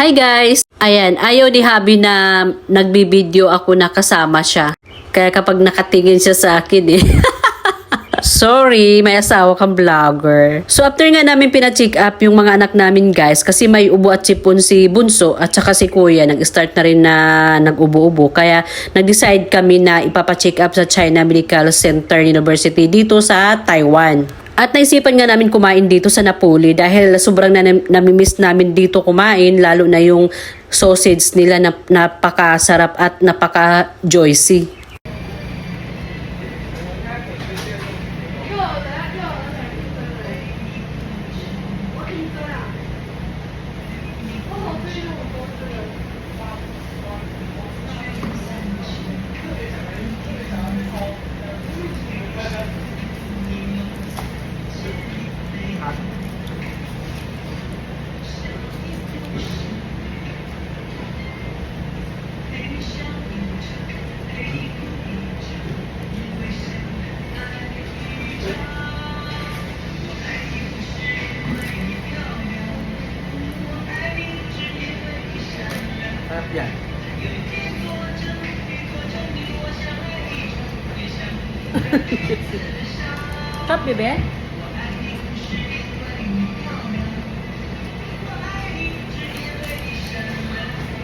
Hi guys! Ayan, ayaw ni Habi na nagbibideo ako na kasama siya. Kaya kapag nakatingin siya sa akin Sorry, may asawa kang vlogger. So after nga namin pina-check up yung mga anak namin guys, kasi may ubo at sipon si Bunso at saka si Kuya, nag-start na rin na nag-ubo-ubo. Kaya nag-decide kami na ipapa-check up sa China Medical Center University dito sa Taiwan. At naisipan nga namin kumain dito sa Napoli dahil sobrang namimiss namin dito kumain, lalo na yung sausage nila na napakasarap at napaka-juicy. Sarap yan. Sarap, bebe?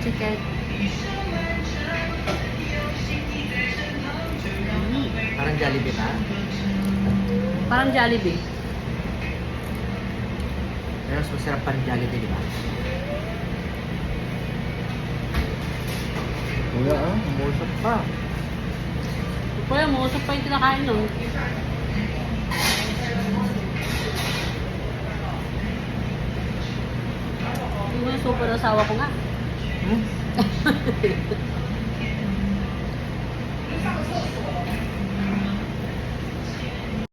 Chicken. Parang Jollibee ba? Parang Jollibee. Pero mas masarap pa rin Jollibee, di ba? Kuya umusap pa. Kuya, mausap pa yung kinakain nun. Yung super asawa ko nga. Hmm?